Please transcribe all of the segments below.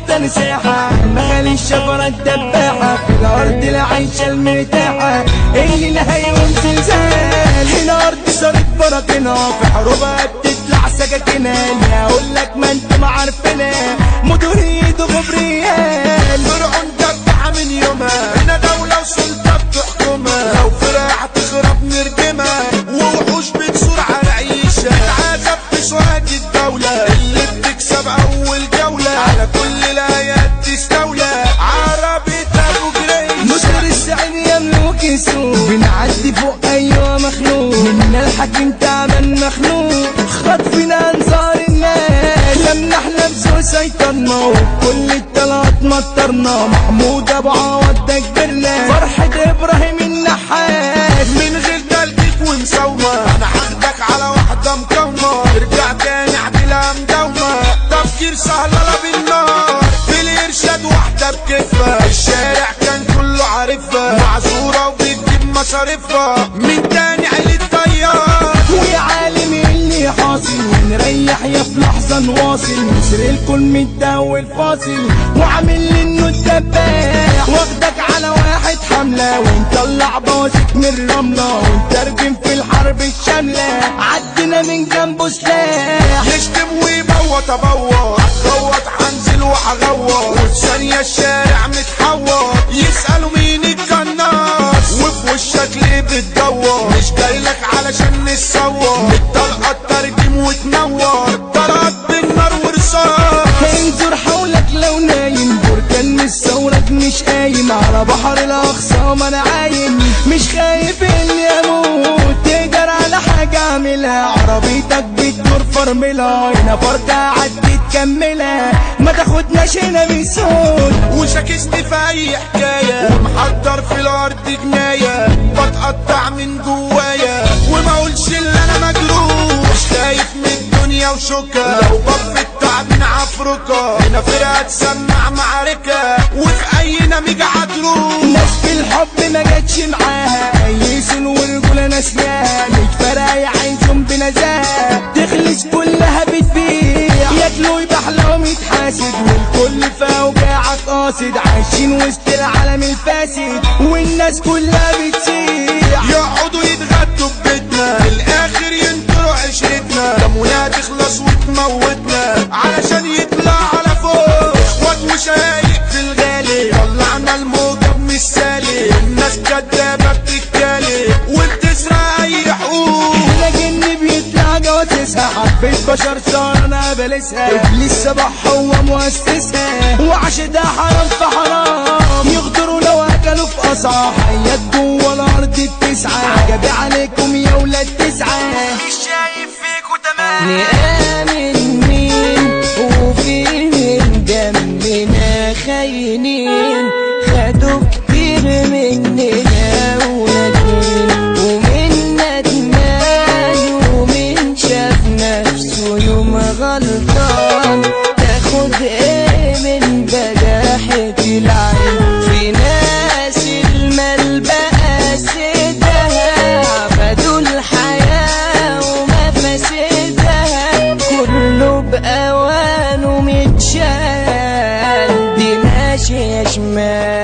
اكتر ساحة مغالي الشجرة الدباحة في الارض العيشة المرتاحة اللي لها يوم زلزال هنا ارض صارت براكنها في حروبها بتطلع سكاكينها اللي هقولك ما انتم عارفينها مديرية غبريال فرعون دبحة من يومها هنا دولة وسلطة بتحكمها لو فرقة تخرب نردمها ووحوش بتصور على عيشة بتعذب في سواق الدولة اللي بتكسب اول جولة على كل الايات تستولى عربي ابو جريش مصر السعيد يملك السوق بنعدي فوق ايوه مخلوق منا الحكيم تعبان مخلوق خطفنا انظار الناس لما احنا بسوق سيطرنا وكل الطلعات مطرنا محمود ابو عوض ده كبرنا فرحة ابراهيم النحاس من غير تلقيك ومساومة انا هاخدك على واحدة مقاومة ارجع تاني اعدلها مداومة تفكير سهلة بالنار في الارشاد واحدة بكفة الشارع كان كله عارفها معذورة وبتجيب مصاريفها من تاني عيلة طيار ويا عالم اللي حاصل ونريح يا في لحظة نواصل نسر الكل متداول فاصل وعامل انه الدباح واخدك على واحد حملة ونطلع بواسك من الرملة ونترجم في الحرب الشاملة عدنا من جنبه سلاح يشتم ويبوط ابوط هتغوط هنزل وهغوط وفي ثانية الشارع متحوط يسألوا مين القناص وفي وشك ليه بتدور مش جايلك علشان نتصور الطلقة ترجم وتنور طلقت بالنار ورصاص انظر حولك لو نايم بركان مش ثورك مش قايم على بحر الاخصام انا عايم مش خايف اني اموت تقدر على حاجة اعملها عربيتك بتدور فرملها هنا فرقة عدي تكملها ما تاخدناش هنا بصوت وشاكسني في اي حكاية ومحضر في الارض جناية بتقطع من جوايا وما اقولش اللي انا مجروح مش خايف من الدنيا وشوكة لو بف التعبين عفركة هنا فرقة تسمع معركة وفي اي نميج عدروح ناس في الحب ما جاتش معاها ايسن ورجولة ناسياها مش فارقة يعيشهم بنزاهة تخلص كلها بتبيع ياكلوا يبحلهم يتحاسد والكل في اوجاعك قاصد عايشين وسط العالم الفاسد والناس كلها بتسيح يقعدوا يتغدوا ببيتنا في الاخر ينطروا عشرتنا دمنا تخلص وتموتنا علشان يطلع على فوق اخوات وشايق في الغالي طلعنا الموجب مش سالي الناس كدابة بتتكالي وبتسرق اي حقوق هنا جن بيطلع جواتسها حبيت بشر صار انا بلسها ابليس صباح هو مؤسسها وعشدها حرام في حرام يغدروا لو اكلوا في قصعة حيات جوه الارض التسعة عجبي عليكم يا ولاد تسعة مش شايف فيكوا تمام نآمن مين وفي من دمنا خاينين خدوا كتير مننا ونادين ومن ندمان ومن شاف نفسه يوم غلطان تاخد ايه من بجاحة العين في ناس المال بقى سدها عبدوا الحياة ومفاسدها كله بأوانه متشال دي ماشية شمال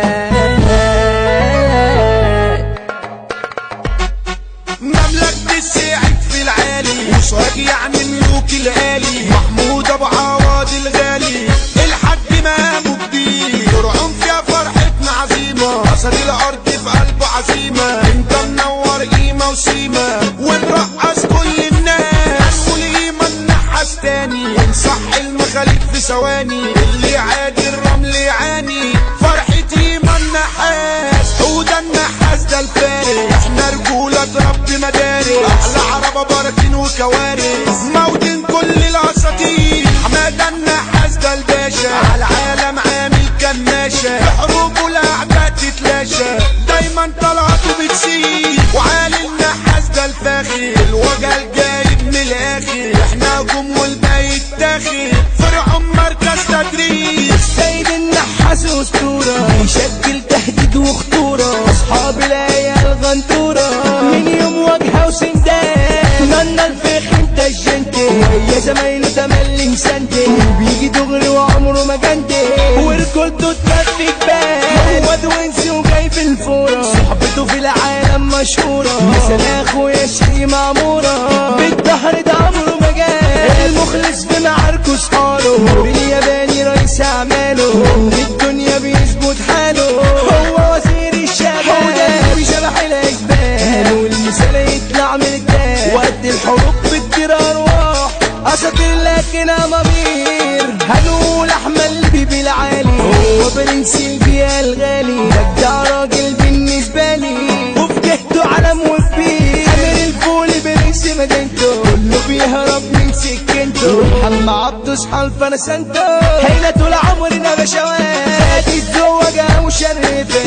مملكة السعيد في العالي وصاج يعني ملوك الغالي محمود ابو عوض الغالي الحاج مامو كبير فرعون فيها فرحتنا عظيمة أسد الأرض في قلبه عزيمة انت منور قيمة وسيمة ومرقص كل الناس هنقول قيمة ننحس تاني ونصح المخاليف في ثواني اللي عادي الرمل يعاني فرحتي ما النحاس حوده النحاس ده الفارس احنا رجولة رب مدارس احلى عربة براكين وكوارث موتين كل الاساطير حمادة النحاس ده الباشا على العالم عامل كماشة بحروبه الاعداء تتلاشى دايما طلعته بتسيب وعالي النحاس ده الفاخر الوجه الجايب من الاخر احنا جم والباقي التاخر فرعون مركز تدريب السيد النحاس اسطورة يشكل تهديد وخطورة اصحاب العيال غنطورة من يوم واجهة وسندان نانا الفخ انت الجنتي ويا زمايله تملي مسنتي وبيجي دغري وعمره ما جنتي وركولته تكفي جبال هو دوينسي وجاي في الفورة صحبته في العالم مشهورة مثل اخويا شقي معمورة بالدهر ده عمره ما جال المخلص في معاركه صحاله بالياباني رئيس اعماله الدنيا بيظبط حاله هو وزير الشباب وشبح الاشبال والمثال يطلع من الدال وقت الحروب بتطير ارواح اساطير لكن امامير هنقول احمد بيبي العالي هو برنس البيئة الغالي بجدع راجل بالنسبة لي وفي جهته علم وكبير امير الفول برنس مدينته كله بيهرب من سكنته حلم عبده صحى فنسنته هنا طول عمرنا بشوات الزوجة مشرفة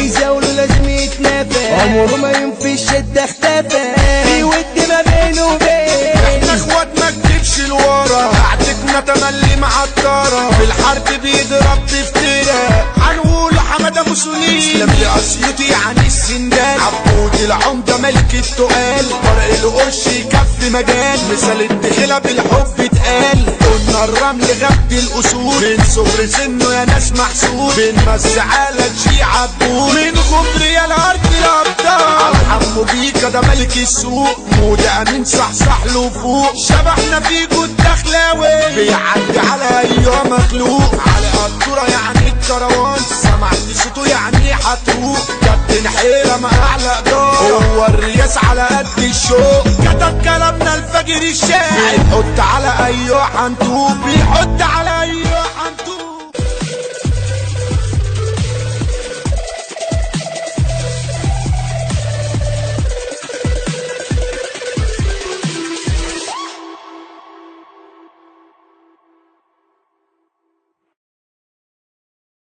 يزاوله لازم يتنافى عمره ما ينفي الشدة اختفى في ود ما بينه وبين احنا اخوات ما تجيبش لورا قعدتنا تملي معطرة في الحرب بيضرب تفترة هنقول حمادة موسولين اسلام لأسيوطي يعني السندال عبود العمدة ملك التقال طارق القرش يكفي مجال مثال الدخلة بالحب اتقال قلنا الرمل غبي الأصول من صغر سنه يا ناس محسود بنمسي على شي عبود من غبر يا الأرض الأبطال حمو بيكا ده ملك السوق مودي أمين صحصح له فوق شبحنا فيكو الدخلاوي بيعدي على أيها مخلوق على قدورة يعني الكروان سمعت صوته يعني هتروق كابتن حيرة أعلى إدارة هو الرياس على قد الشوق كتب كلامنا الفجر الشاعر بيحط على أيها حنطوب بيحط على